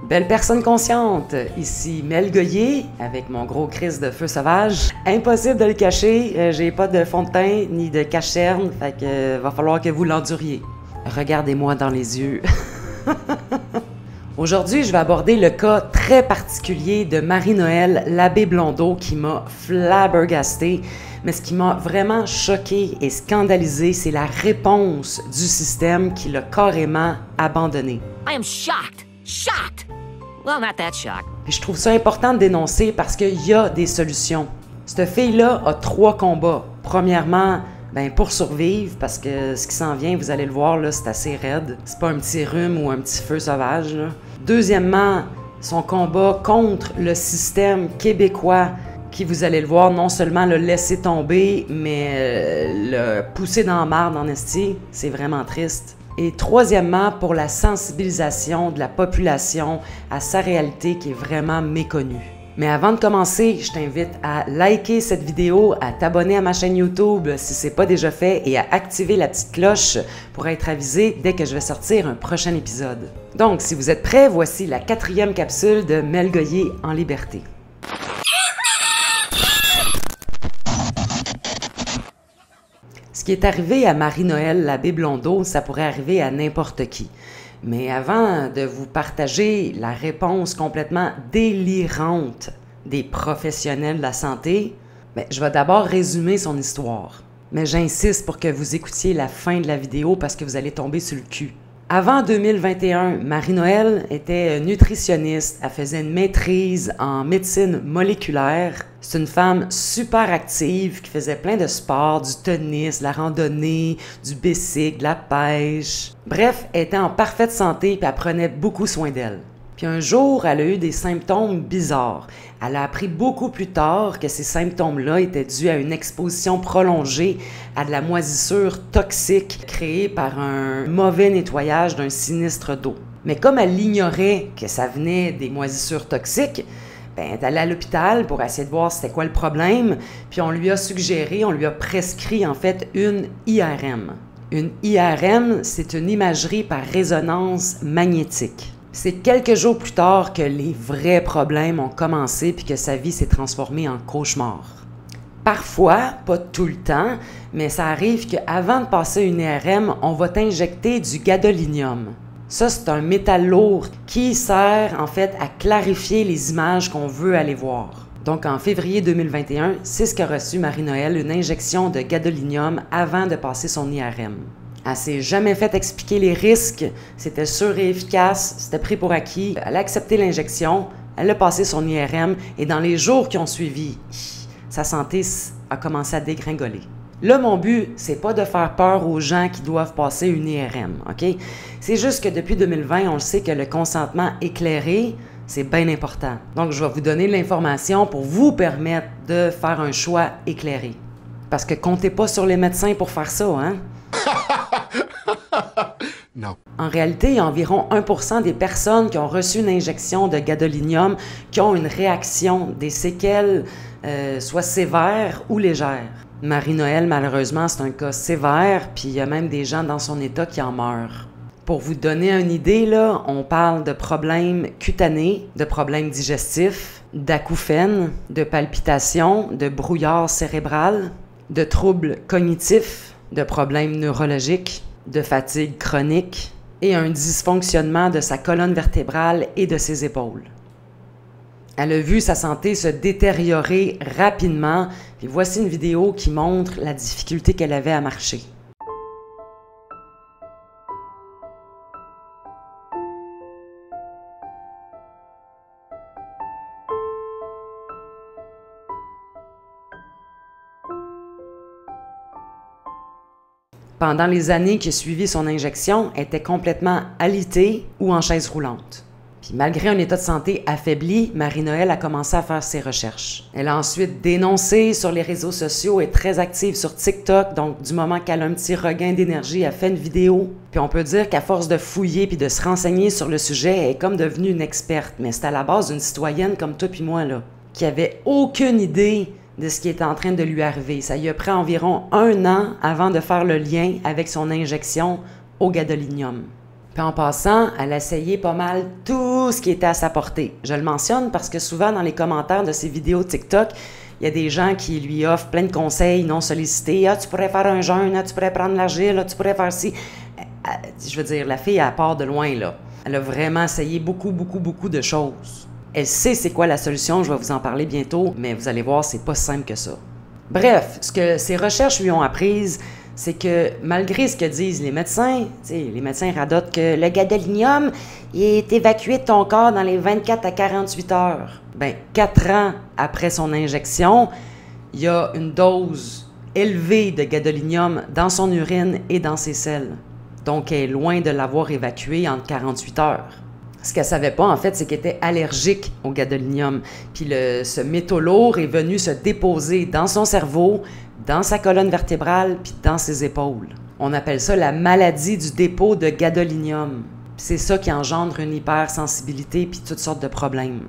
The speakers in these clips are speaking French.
Belle personne consciente, ici Mel Goyer avec mon gros Christ de feu sauvage. Impossible de le cacher, j'ai pas de fond de teint ni de cache-cerne, fait que va falloir que vous l'enduriez. Regardez-moi dans les yeux. Aujourd'hui, je vais aborder le cas très particulier de Marie-Noëlle l'abbé Blondeau qui m'a flabbergasté. Mais ce qui m'a vraiment choqué et scandalisé, c'est la réponse du système qui l'a carrément abandonné. I am shocked. Shocked. Well, not that shocked. Puis je trouve ça important de dénoncer parce qu'il y a des solutions. Cette fille-là a 3 combats. Premièrement, pour survivre, parce que ce qui s'en vient, vous allez le voir, là, c'est assez raide. C'est pas un petit rhume ou un petit feu sauvage, là. Deuxièmement, son combat contre le système québécois qui, vous allez le voir, non seulement le laisser tomber, mais le pousser dans la marde en esti. C'est vraiment triste. Et troisièmement, pour la sensibilisation de la population à sa réalité qui est vraiment méconnue. Mais avant de commencer, je t'invite à liker cette vidéo, à t'abonner à ma chaîne YouTube si ce n'est pas déjà fait et à activer la petite cloche pour être avisé dès que je vais sortir un prochain épisode. Donc, si vous êtes prêts, voici la 4e capsule de Mel Goyer en liberté. Ce qui est arrivé à Marie-Noëlle l'abbé Blondeau, ça pourrait arriver à n'importe qui. Mais avant de vous partager la réponse complètement délirante des professionnels de la santé, je vais d'abord résumer son histoire. Mais j'insiste pour que vous écoutiez la fin de la vidéo parce que vous allez tomber sur le cul. Avant 2021, Marie-Noëlle était nutritionniste, elle faisait une maîtrise en médecine moléculaire. C'est une femme super active qui faisait plein de sports, du tennis, de la randonnée, du bicycle, de la pêche. Bref, elle était en parfaite santé et elle prenait beaucoup soin d'elle. Puis un jour, elle a eu des symptômes bizarres. Elle a appris beaucoup plus tard que ces symptômes-là étaient dus à une exposition prolongée à de la moisissure toxique créée par un mauvais nettoyage d'un sinistre d'eau. Mais comme elle ignorait que ça venait des moisissures toxiques, elle est allée à l'hôpital pour essayer de voir c'était quoi le problème, puis on lui a prescrit en fait une IRM. Une IRM, c'est une imagerie par résonance magnétique. C'est quelques jours plus tard que les vrais problèmes ont commencé puis que sa vie s'est transformée en cauchemar. Parfois, pas tout le temps, mais ça arrive qu'avant de passer une IRM, on va t'injecter du gadolinium. Ça, c'est un métal lourd qui sert en fait à clarifier les images qu'on veut aller voir. Donc en février 2021, c'est ce qu'a reçu Marie-Noëlle, une injection de gadolinium avant de passer son IRM. Elle s'est jamais fait expliquer les risques, c'était sûr et efficace, c'était pris pour acquis. Elle a accepté l'injection, elle a passé son IRM et dans les jours qui ont suivi, sa santé a commencé à dégringoler. Là, mon but, c'est pas de faire peur aux gens qui doivent passer une IRM, OK? C'est juste que depuis 2020, on le sait que le consentement éclairé, c'est bien important. Donc, je vais vous donner l'information pour vous permettre de faire un choix éclairé. Parce que comptez pas sur les médecins pour faire ça, hein? Non. En réalité, il y a environ 1% des personnes qui ont reçu une injection de gadolinium qui ont une réaction, des séquelles, soit sévères ou légères. Marie-Noëlle, malheureusement, c'est un cas sévère, puis il y a même des gens dans son état qui en meurent. Pour vous donner une idée, là, on parle de problèmes cutanés, de problèmes digestifs, d'acouphènes, de palpitations, de brouillard cérébral, de troubles cognitifs, de problèmes neurologiques, de fatigue chronique et un dysfonctionnement de sa colonne vertébrale et de ses épaules. Elle a vu sa santé se détériorer rapidement, puis voici une vidéo qui montre la difficulté qu'elle avait à marcher. Pendant les années qui ont suivi son injection, elle était complètement alitée ou en chaise roulante. Puis malgré un état de santé affaibli, Marie-Noëlle a commencé à faire ses recherches. Elle a ensuite dénoncé sur les réseaux sociaux, est très active sur TikTok, donc du moment qu'elle a un petit regain d'énergie, elle fait une vidéo. Puis on peut dire qu'à force de fouiller puis de se renseigner sur le sujet, elle est comme devenue une experte. Mais c'est à la base une citoyenne comme toi puis moi, là, qui avait aucune idée de ce qui était en train de lui arriver. Ça lui a pris environ 1 an avant de faire le lien avec son injection au gadolinium. Puis en passant, elle a essayé pas mal tout ce qui était à sa portée. Je le mentionne parce que souvent dans les commentaires de ses vidéos TikTok, il y a des gens qui lui offrent plein de conseils non sollicités. « Ah, tu pourrais faire un jeûne, ah, tu pourrais prendre l'argile, ah, tu pourrais faire ci. » Je veux dire, la fille, elle part de loin, là. Elle a vraiment essayé beaucoup de choses. Elle sait c'est quoi la solution, je vais vous en parler bientôt, mais vous allez voir, c'est pas simple que ça. Bref, ce que ses recherches lui ont apprise, c'est que malgré ce que disent les médecins radotent que le gadolinium est évacué de ton corps dans les 24 à 48 heures. Ben, 4 ans après son injection, il y a une dose élevée de gadolinium dans son urine et dans ses selles. Donc, elle est loin de l'avoir évacué en 48 heures. Ce qu'elle savait pas, en fait, c'est qu'elle était allergique au gadolinium. Puis ce métaux lourd est venu se déposer dans son cerveau, dans sa colonne vertébrale, puis dans ses épaules. On appelle ça la maladie du dépôt de gadolinium. C'est ça qui engendre une hypersensibilité puis toutes sortes de problèmes.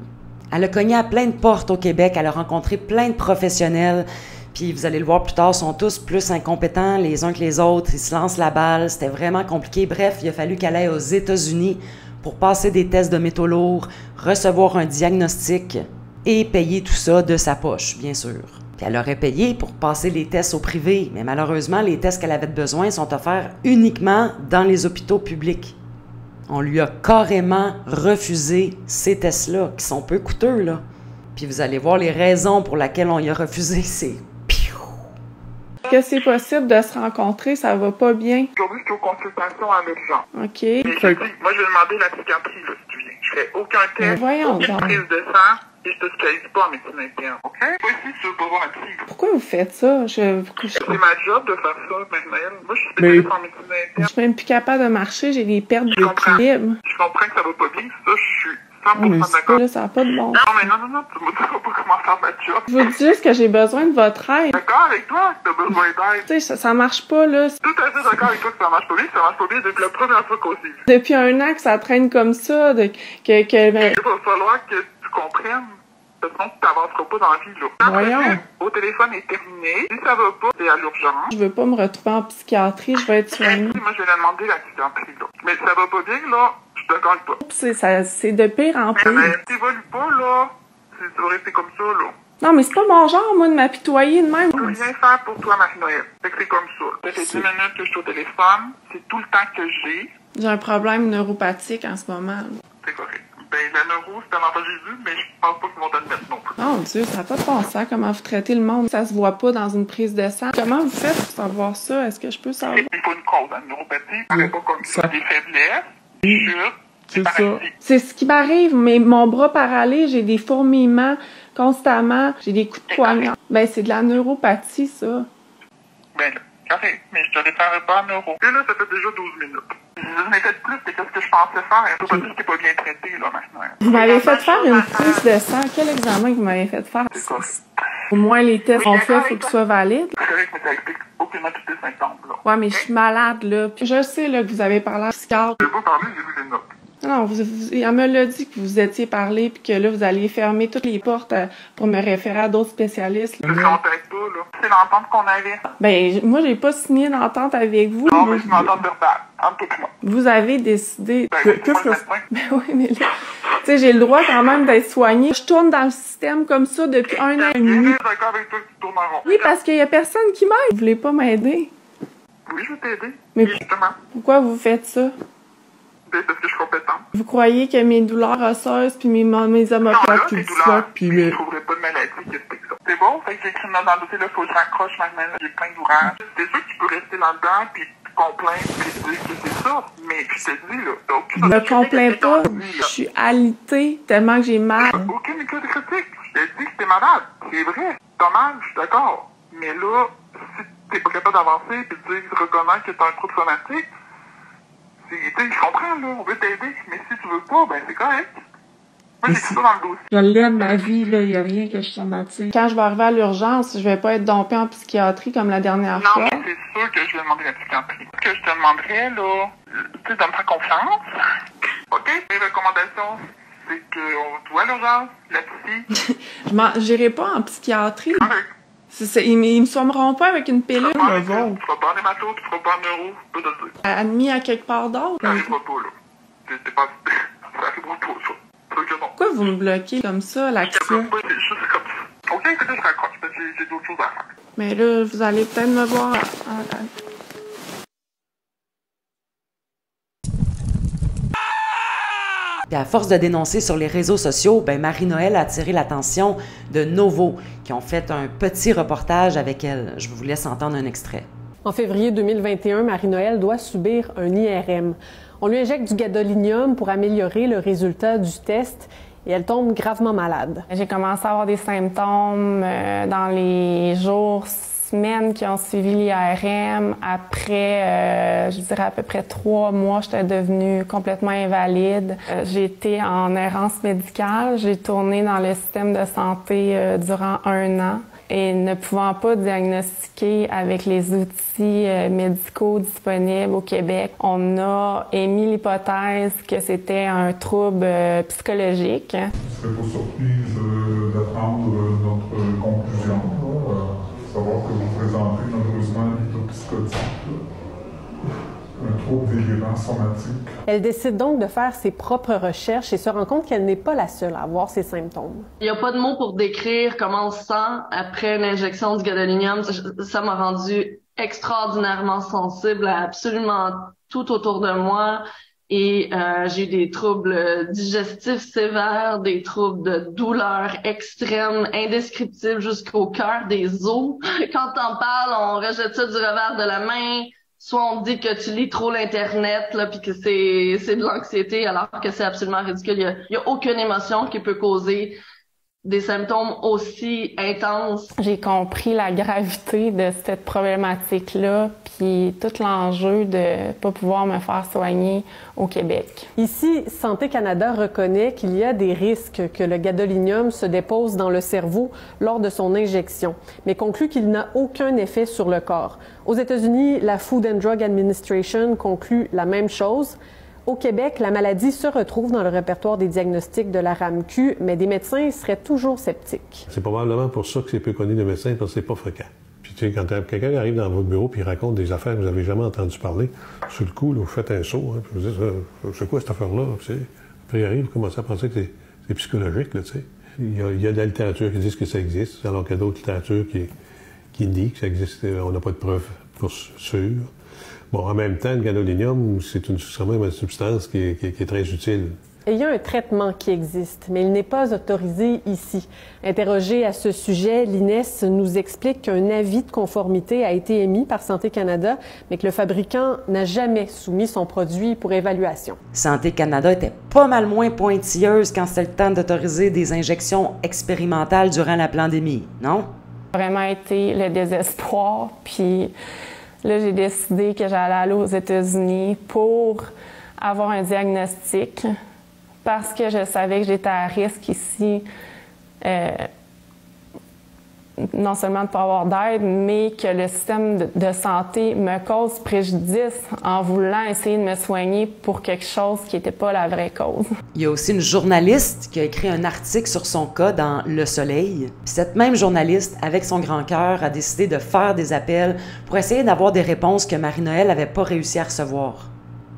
Elle a cogné à plein de portes au Québec, elle a rencontré plein de professionnels, puis vous allez le voir plus tard, sont tous plus incompétents les uns que les autres, ils se lancent la balle, c'était vraiment compliqué. Bref, il a fallu qu'elle aille aux États-Unis pour passer des tests de métaux lourds, recevoir un diagnostic et payer tout ça de sa poche, bien sûr. Puis elle aurait payé pour passer les tests au privé, mais malheureusement, les tests qu'elle avait besoin sont offerts uniquement dans les hôpitaux publics. On lui a carrément refusé ces tests-là, qui sont peu coûteux, là. Puis vous allez voir les raisons pour lesquelles on y a refusé, c'est... Que c'est possible de se rencontrer, ça va pas bien. Aujourd'hui, je suis aux consultations à l'urgence. OK. Mais je dis, moi, je vais demander la psychiatrie, là, si tu viens. Je fais aucun test, voyons aucune donc. prise de sang, et je te spécialise pas en médecine interne, OK? Toi ici, tu veux pas voir un psy. Pourquoi vous faites ça? C'est ma job de faire ça, Marie-Noël. Moi, je suis spécialiste en médecine Je interne. suis même plus capable de marcher, j'ai des pertes Je comprends. d'équilibre. Je comprends que ça va pas bien, ça, je suis 100% Mais d'accord. là, ça n'a pas de bon. Non, mais non, tu me diras pas comment faire ma job. Je vous dis juste que j'ai besoin de votre aide. D'accord avec toi que t'as besoin d'aide. Tu sais, ça marche pas, là. Tout à fait d'accord avec toi que ça marche pas bien, ça marche pas bien depuis la première fois qu'on s'est vu. Depuis 1 an que ça traîne comme ça, Il va falloir que tu comprennes. Sinon, tu t'avanceras pas dans la vie, là. Voyons. Au téléphone est terminé. Si ça va pas, c'est à l'urgence. je veux pas me retrouver en psychiatrie, je vais être soignée. Moi, je vais la demander la psychiatrie, là. Mais si ça va pas bien, là, je suis d'accord avec toi. C'est de pire en Mais pire. t'évolues pas, là. Tu vas rester comme ça, là. Non, mais c'est pas mon genre, moi, de m'apitoyer de même. Je peux rien faire pour toi, Marie-Noël. Fait que c'est comme ça. Ça fait 10 minutes que je suis au téléphone. C'est tout le temps que j'ai. J'ai un problème neuropathique en ce moment. C'est correct. Ben, la neuro, c'est un enfant Jésus, mais je pense pas qu'ils vont t'admettre non plus. Mon Dieu, ça n'a pas de bon sens comment vous traitez le monde. Ça se voit pas dans une prise de sang. Comment vous faites pour savoir ça? Est-ce que je peux savoir? Il faut une cause, hein. Une neuropathie, c'est pas comme ça. Des faiblesses, des chutes, des C'est ça. paralysies. C'est ce qui m'arrive, mais mon bras paralysé, j'ai des fourmillements constamment, j'ai des coups de poignard. Ben, c'est de la neuropathie, ça. Ben là, correct, mais je te référerai pas en euros. Et là, ça fait déjà 12 minutes. Je n'ai fait plus que ce que je pensais faire. Je peux pas dire que t'es pas bien traité, là, maintenant. Vous m'avez fait faire une prise de sang. Quel examen que vous m'avez fait faire? C'est correct. Au moins, les tests qu'on fait, il faut qu'ils soient valides. C'est correct, mais ça explique aucunement tous tes symptômes, là. Ouais, mais je suis malade, là. Puis je sais, là, que vous avez parlé à psychiatre. Je vais pas parler, j'ai vu les notes. Non, elle me l'a dit que vous étiez parlé puis que là, vous alliez fermer toutes les portes pour me référer à d'autres spécialistes. Je te contacte pas, là. C'est l'entente qu'on avait. Ben, moi, j'ai pas signé d'entente avec vous. Non, mais c'est une entente verbale. Entre toi et moi. Vous avez décidé... Ben, c'est moi le médecin. Ben oui, mais là... Tu sais, j'ai le droit quand même d'être soignée. Je tourne dans le système comme ça depuis 1 an et Je demi. suis d'accord avec toi que tu tournes en rond. Oui, parce qu'il y a personne qui m'aide. Vous voulez pas m'aider? Oui, je vais t'aider. Mais- Justement. Pourquoi vous faites ça? Ben, parce que je suis compétente. Vous croyez que mes douleurs osseuses puis mes Non, là, omoplates tes douleurs, je trouverai pas de maladie qui explique ça. C'est bon? Fait que j'ai écrit dans le dossier, là, faut que je raccroche maintenant, j'ai plein d'ouvrages. C'est sûr que tu peux rester là-dedans, puis te complaindre, puis te dire que c'est ça. Mais je te dis, là, t'as aucune... Je me complains pas. Oui, Je là. suis alitée tellement que j'ai mal. Aucune étude critique. Je t'ai dit que t'es malade. C'est vrai. T'as mal, je suis d'accord. Mais là, si t'es pas capable d'avancer, puis de reconnaître que t'as un trouble somatique, je comprends, là, on veut t'aider, mais si tu veux pas, ben c'est correct. Moi, j'ai tout ça dans le dossier. Je l'aime, ma vie, là. Il n'y a rien que je traumatise. Quand je vais arriver à l'urgence, je vais pas être dompée en psychiatrie comme la dernière Non, fois. mais c'est sûr que je vais demander la psychiatrie. Ce que je te demanderais, là, tu sais, de me faire confiance. OK? Mes recommandations, c'est qu'on doit l'urgence, la psy. J'irai pas en psychiatrie. Correct. Ils me soigneront pas avec une pilule. Tu feras pas en hémato, tu feras pas en neuro, je peux te le dire. Admis à quelque part d'autre. Ça n'arrivera pas, là. t'es pas... ça arrivera pas, ça. Fait que non. Pourquoi vous me bloquez comme ça, l'accès? C'est juste comme ça. OK, écoutez, je raccroche, parce que j'ai d'autres choses à faire. Mais là, vous allez peut-être me voir... Puis à force de dénoncer sur les réseaux sociaux, Marie-Noël a attiré l'attention de Novo, qui ont fait un petit reportage avec elle. Je vous laisse entendre un extrait. En février 2021, Marie-Noël doit subir un IRM. On lui injecte du gadolinium pour améliorer le résultat du test et elle tombe gravement malade. J'ai commencé à avoir des symptômes dans les jours, semaines qui ont suivi l'IRM. Après, je dirais à peu près 3 mois, j'étais devenue complètement invalide. J'ai été en errance médicale. J'ai tourné dans le système de santé durant 1 an. Et ne pouvant pas diagnostiquer avec les outils médicaux disponibles au Québec, on a émis l'hypothèse que c'était un trouble psychologique. Je serais pas surprise d'apprendre notre conclusion, savoir que vous présentez malheureusement un état psychotique, un trouble délirant somatique. Elle décide donc de faire ses propres recherches et se rend compte qu'elle n'est pas la seule à avoir ces symptômes. Il n'y a pas de mots pour décrire comment on se sent après l'injection du gadolinium. Ça m'a rendu extraordinairement sensible à absolument tout autour de moi. Et j'ai eu des troubles digestifs sévères, des troubles de douleur extrême, indescriptibles jusqu'au cœur des os. Quand t'en parles, on rejette ça du revers de la main. Soit on te dit que tu lis trop l'Internet, là, puis que c'est de l'anxiété, alors que c'est absolument ridicule. Il y a aucune émotion qui peut causer des symptômes aussi intenses. J'ai compris la gravité de cette problématique-là, puis tout l'enjeu de pas pouvoir me faire soigner au Québec. Ici, Santé Canada reconnaît qu'il y a des risques que le gadolinium se dépose dans le cerveau lors de son injection, mais conclut qu'il n'a aucun effet sur le corps. Aux États-Unis, la Food and Drug Administration conclut la même chose. Au Québec, la maladie se retrouve dans le répertoire des diagnostics de la RAMQ, mais des médecins seraient toujours sceptiques. C'est probablement pour ça que c'est peu connu des médecins, parce que c'est pas fréquent. Puis tu sais, quand quelqu'un arrive dans votre bureau et raconte des affaires que vous n'avez jamais entendu parler, sur le coup, là, vous faites un saut, hein, puis vous dites « c'est quoi cette affaire-là? » Après, il arrive, vous commencez à penser que c'est psychologique, là, tu sais. Il y a de la littérature qui dit que ça existe, alors qu'il y a d'autres littératures qui dit que ça existe. On n'a pas de preuves pour sûr. Bon, en même temps, le gadolinium, c'est une substance qui est très utile. Il y a un traitement qui existe, mais il n'est pas autorisé ici. Interrogé à ce sujet, l'INES nous explique qu'un avis de conformité a été émis par Santé Canada, mais que le fabricant n'a jamais soumis son produit pour évaluation. Santé Canada était pas mal moins pointilleuse quand c'était le temps d'autoriser des injections expérimentales durant la pandémie, non? Ça a vraiment été le désespoir, puis là, j'ai décidé que j'allais aller aux États-Unis pour avoir un diagnostic parce que je savais que j'étais à risque ici, non seulement de ne pas avoir d'aide, mais que le système de santé me cause préjudice en voulant essayer de me soigner pour quelque chose qui n'était pas la vraie cause. Il y a aussi une journaliste qui a écrit un article sur son cas dans Le Soleil. Puis cette même journaliste, avec son grand cœur, a décidé de faire des appels pour essayer d'avoir des réponses que Marie-Noël n'avait pas réussi à recevoir.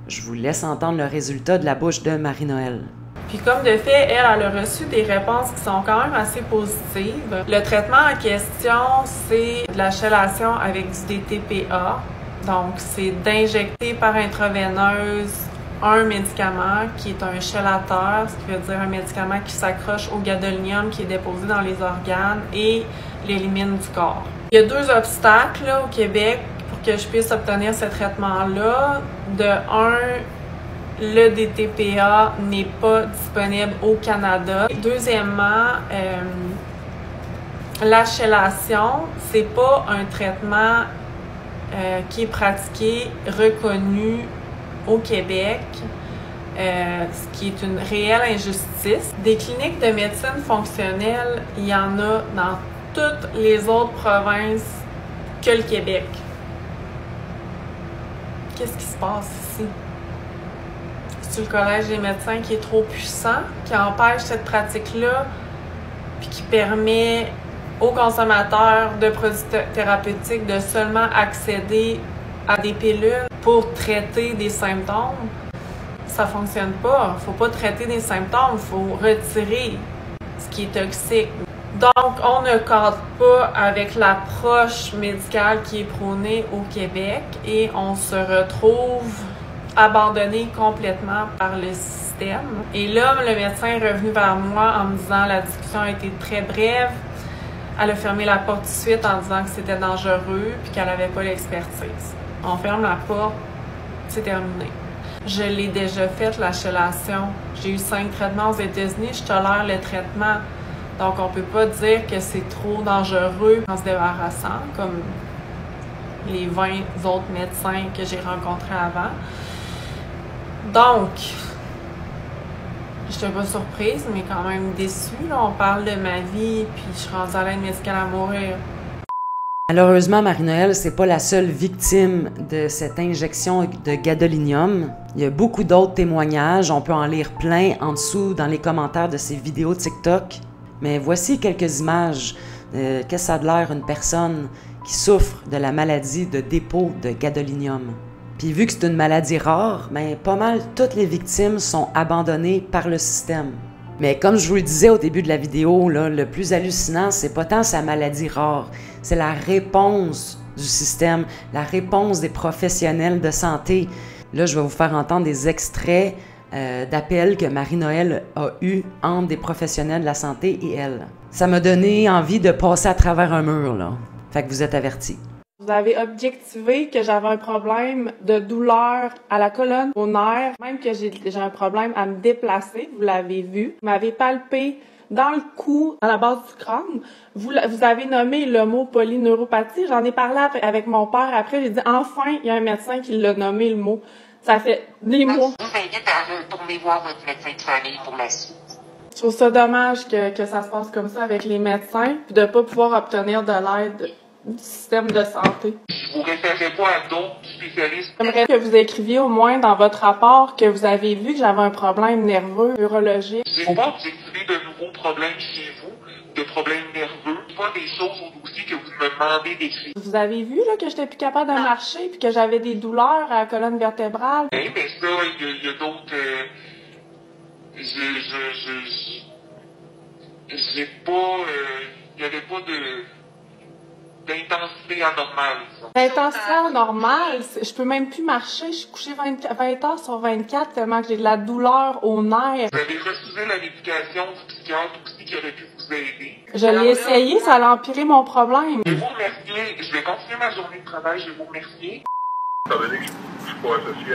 Je vous laisse entendre le résultat de la bouche de Marie-Noël. Puis comme de fait, elle a reçu des réponses qui sont quand même assez positives. Le traitement en question, c'est de la chélation avec du DTPA. Donc, c'est d'injecter par intraveineuse un médicament qui est un chélateur, ce qui veut dire un médicament qui s'accroche au gadolinium qui est déposé dans les organes et l'élimine du corps. Il y a 2 obstacles là, au Québec pour que je puisse obtenir ce traitement-là. De un, le DTPA n'est pas disponible au Canada. Deuxièmement, la chélation, c'est pas un traitement qui est pratiqué, reconnu au Québec, ce qui est une réelle injustice. Des cliniques de médecine fonctionnelle, il y en a dans toutes les autres provinces que le Québec. Qu'est-ce qui se passe ici? C'est le Collège des médecins qui est trop puissant, qui empêche cette pratique-là, puis qui permet aux consommateurs de produits thérapeutiques de seulement accéder à des pilules pour traiter des symptômes. ça fonctionne pas. Faut pas traiter des symptômes, faut retirer ce qui est toxique. Donc, on ne cadre pas avec l'approche médicale qui est prônée au Québec et on se retrouve abandonné complètement par le système. Et là, le médecin est revenu vers moi en me disant la discussion a été très brève. Elle a fermé la porte tout de suite en disant que c'était dangereux puis qu'elle n'avait pas l'expertise. On ferme la porte, c'est terminé. Je l'ai déjà fait, la chélation. J'ai eu 5 traitements aux États-Unis, je tolère le traitement. Donc, on peut pas dire que c'est trop dangereux en se débarrassant, comme les 20 autres médecins que j'ai rencontrés avant. Donc, je n'étais pas surprise, mais quand même déçue. Là. On parle de ma vie, puis je suis rendue à l'aide médicale à mourir. Malheureusement, Marie-Noëlle, c'est pas la seule victime de cette injection de gadolinium. Il y a beaucoup d'autres témoignages, on peut en lire plein en dessous dans les commentaires de ces vidéos TikTok. Mais voici quelques images de qu'est-ce que ça a de l'air une personne qui souffre de la maladie de dépôt de gadolinium. Puis vu que c'est une maladie rare, ben, pas mal toutes les victimes sont abandonnées par le système. Mais comme je vous le disais au début de la vidéo, là, le plus hallucinant, c'est pas tant sa maladie rare, c'est la réponse du système, la réponse des professionnels de santé. Là, je vais vous faire entendre des extraits d'appels que Marie-Noëlle a eu entre des professionnels de la santé et elle. Ça m'a donné envie de passer à travers un mur, là. Fait que vous êtes avertis. Vous avez objectivé que j'avais un problème de douleur à la colonne, au nerf, même que j'ai un problème à me déplacer, vous l'avez vu. Vous m'avez palpé dans le cou, à la base du crâne. Vous avez nommé le mot polyneuropathie. J'en ai parlé avec mon père après. J'ai dit, enfin, il y a un médecin qui l'a nommé le mot. Ça fait des mois. Je vous invite à retourner voir votre médecin de famille pour la suite. Je trouve ça dommage que ça se passe comme ça avec les médecins, puis de pas pouvoir obtenir de l'aide du système de santé. Je vous référerai pas à d'autres spécialistes. J'aimerais que vous écriviez au moins dans votre rapport que vous avez vu que j'avais un problème nerveux, urologique. J'ai pas objectivé de nouveaux problèmes chez vous, de problèmes nerveux, pas des choses au dossier que vous me demandez d'écrire. Vous avez vu là que j'étais plus capable de marcher puis que j'avais des douleurs à la colonne vertébrale. Oui, mais ça, il y a d'autres... j'ai pas... il y avait pas d'intensité anormale. L'intensité anormale, je peux même plus marcher. Je suis couchée 20 heures sur 24 tellement que j'ai de la douleur au nerf. Vous avez refusé la médication du psychiatre aussi qui aurait pu vous aider. Je l'ai essayé, ça a empiré mon problème. Je vais vous remercier. Je vais continuer ma journée de travail. Je vais vous remercier. Étant donné que je ne suis pas associé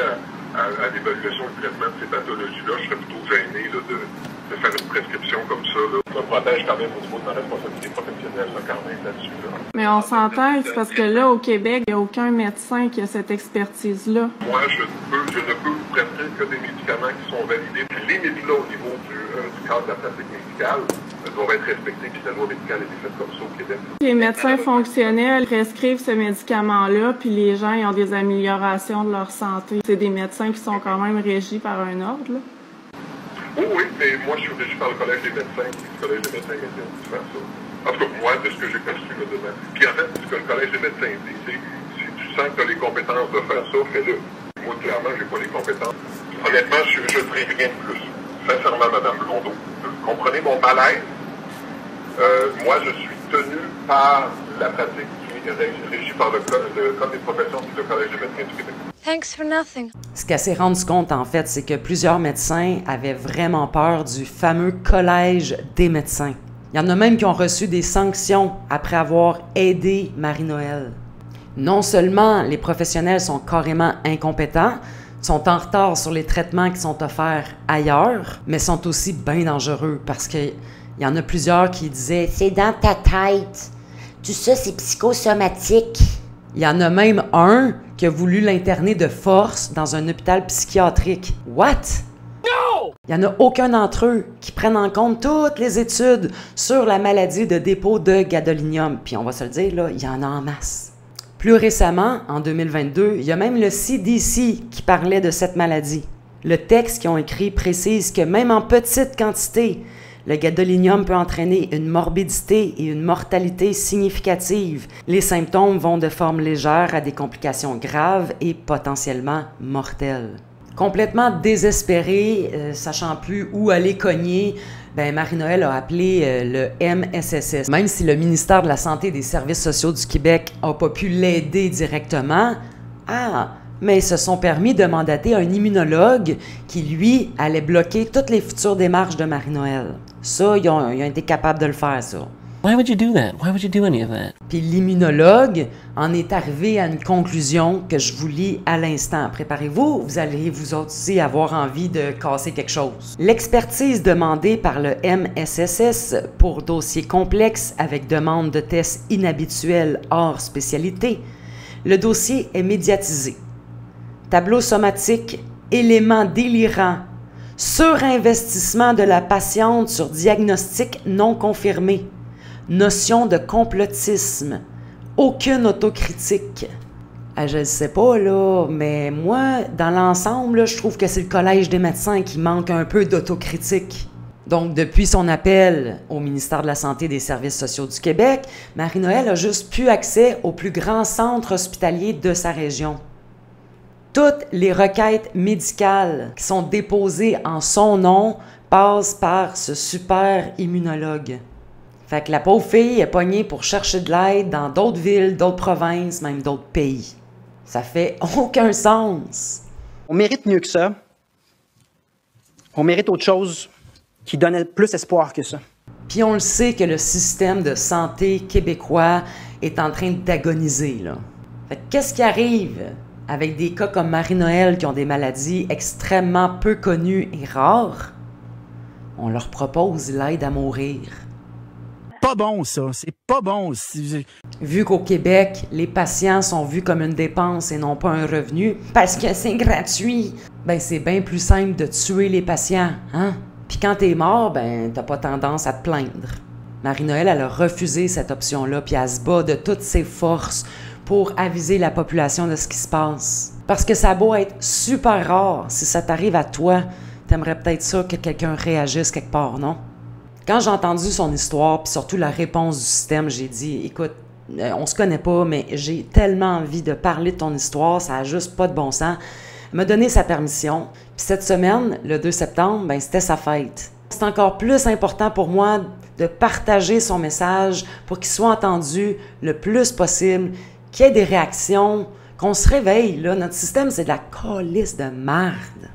à l'évaluation et le traitement de ces pathologies-là, je serais plutôt gêné là, de faire une prescription comme ça. Là. Ça me protège quand même au niveau de ma responsabilité professionnelle là, quand même là-dessus. Là. Mais on s'entend, c'est parce que là, au Québec, il n'y a aucun médecin qui a cette expertise-là. Moi, je ne peux vous prescrire que des médicaments qui sont validés. Puis les limites-là au niveau du cadre de la pratique médicale doivent être respectées. Puis la loi médicale est faite comme ça au Québec. Les médecins fonctionnels prescrivent ce médicament-là, puis les gens ils ont des améliorations de leur santé. C'est des médecins qui sont quand même régis par un ordre, là. Oui, mais moi, je suis régi par le Collège des médecins. Le Collège des médecins m'a dit de faire ça. En tout cas, moi, de ce que j'ai construit là dedans. Puis en fait, ce que le Collège des médecins dit, c'est si tu sens que tu as les compétences de faire ça, fais-le. Moi, clairement, j'ai pas les compétences. Honnêtement, je ne ferai rien de plus. Sincèrement, Mme Blondeau, vous comprenez mon malaise? Moi, je suis tenu par la pratique qui est régie par le Code des professions et le Collège des médecins du Québec. Thanks for nothing. Ce qu'elle s'est rendu compte, en fait, c'est que plusieurs médecins avaient vraiment peur du fameux collège des médecins. Il y en a même qui ont reçu des sanctions après avoir aidé Marie-Noëlle. Non seulement les professionnels sont carrément incompétents, sont en retard sur les traitements qui sont offerts ailleurs, mais sont aussi bien dangereux parce qu'il y en a plusieurs qui disaient « c'est dans ta tête, tout ça c'est psychosomatique ». Il y en a même un qui a voulu l'interner de force dans un hôpital psychiatrique. What? No! Il n'y en a aucun d'entre eux qui prennent en compte toutes les études sur la maladie de dépôt de gadolinium. Puis on va se le dire, là, il y en a en masse. Plus récemment, en 2022, il y a même le CDC qui parlait de cette maladie. Le texte qu'ils ont écrit précise que même en petite quantité, le gadolinium peut entraîner une morbidité et une mortalité significatives. Les symptômes vont de forme légère à des complications graves et potentiellement mortelles. Complètement désespérée, sachant plus où aller cogner, ben Marie-Noël a appelé le MSSS. Même si le ministère de la Santé et des Services sociaux du Québec n'a pas pu l'aider directement, mais ils se sont permis de mandater un immunologue qui, lui, allait bloquer toutes les futures démarches de Marie-Noël. Ça, ils ont été capables de le faire, ça. Why would you do that? Why would you do any of that? Puis l'immunologue en est arrivé à une conclusion que je vous lis à l'instant. Préparez-vous, vous allez vous aussi avoir envie de casser quelque chose. L'expertise demandée par le MSSS pour dossier complexe avec demande de tests inhabituels hors spécialité, le dossier est médiatisé. Tableau somatique, éléments délirants, surinvestissement de la patiente sur diagnostic non confirmé, notion de complotisme, aucune autocritique. Je ne sais pas, là, mais moi, dans l'ensemble, là, je trouve que c'est le Collège des médecins qui manque un peu d'autocritique. Donc, depuis son appel au ministère de la Santé et des Services sociaux du Québec, Marie-Noël a juste plus accès au plus grand centre hospitalier de sa région. Toutes les requêtes médicales qui sont déposées en son nom passent par ce super immunologue. Fait que la pauvre fille est pognée pour chercher de l'aide dans d'autres villes, d'autres provinces, même d'autres pays. Ça fait aucun sens. On mérite mieux que ça. On mérite autre chose qui donne plus espoir que ça. Puis on le sait que le système de santé québécois est en train d'agoniser, là. Fait que qu'est-ce qui arrive avec des cas comme Marie-Noël qui ont des maladies extrêmement peu connues et rares? On leur propose l'aide à mourir. Pas bon, ça. C'est pas bon. Vu qu'au Québec, les patients sont vus comme une dépense et non pas un revenu, parce que c'est gratuit, ben c'est bien plus simple de tuer les patients, hein? Puis quand t'es mort, ben t'as pas tendance à te plaindre. Marie-Noël, elle a refusé cette option-là, puis elle se bat de toutes ses forces pour aviser la population de ce qui se passe. Parce que ça a beau être super rare, si ça t'arrive à toi, t'aimerais peut-être ça que quelqu'un réagisse quelque part, non? Quand j'ai entendu son histoire, puis surtout la réponse du système, j'ai dit, écoute, on se connaît pas, mais j'ai tellement envie de parler de ton histoire, ça a juste pas de bon sens. Elle m'a donné sa permission. Puis cette semaine, le 2 septembre, ben c'était sa fête. C'est encore plus important pour moi de partager son message pour qu'il soit entendu le plus possible, qu'il y ait des réactions, qu'on se réveille, là. Notre système, c'est de la calisse de merde.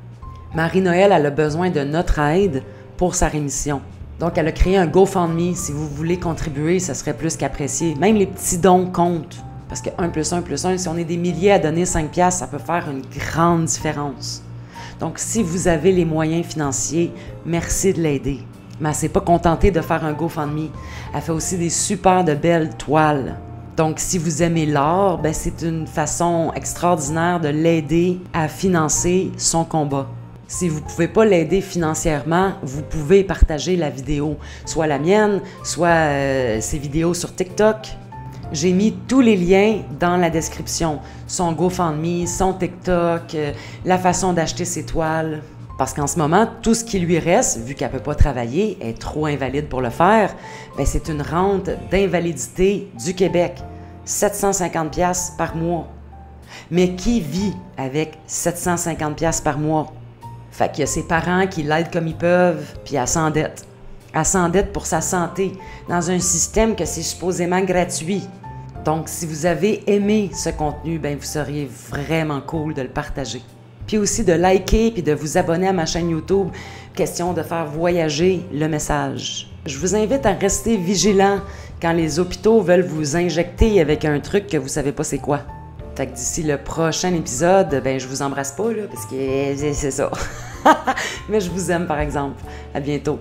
Marie-Noël, elle a besoin de notre aide pour sa rémission. Donc, elle a créé un GoFundMe. Si vous voulez contribuer, ça serait plus qu'apprécié. Même les petits dons comptent. Parce que 1 + 1 + 1, si on est des milliers à donner 5$, ça peut faire une grande différence. Donc, si vous avez les moyens financiers, merci de l'aider. Mais elle ne s'est pas contentée de faire un GoFundMe. Elle fait aussi des super de belles toiles. Donc, si vous aimez l'art, ben, c'est une façon extraordinaire de l'aider à financer son combat. Si vous ne pouvez pas l'aider financièrement, vous pouvez partager la vidéo, soit la mienne, soit ses vidéos sur TikTok. J'ai mis tous les liens dans la description. Son GoFundMe, son TikTok, la façon d'acheter ses toiles. Parce qu'en ce moment, tout ce qui lui reste, vu qu'elle ne peut pas travailler, elle est trop invalide pour le faire, ben c'est une rente d'invalidité du Québec. 750$ par mois. Mais qui vit avec 750$ par mois? Fait qu'il y a ses parents qui l'aident comme ils peuvent, puis elle s'endette. Elle s'endette pour sa santé, dans un système que c'est supposément gratuit. Donc, si vous avez aimé ce contenu, ben vous seriez vraiment cool de le partager. Puis aussi de liker, puis de vous abonner à ma chaîne YouTube, question de faire voyager le message. Je vous invite à rester vigilant quand les hôpitaux veulent vous injecter avec un truc que vous savez pas c'est quoi. Fait que d'ici le prochain épisode, ben je vous embrasse pas, là, parce que c'est ça. Mais je vous aime, par exemple. À bientôt.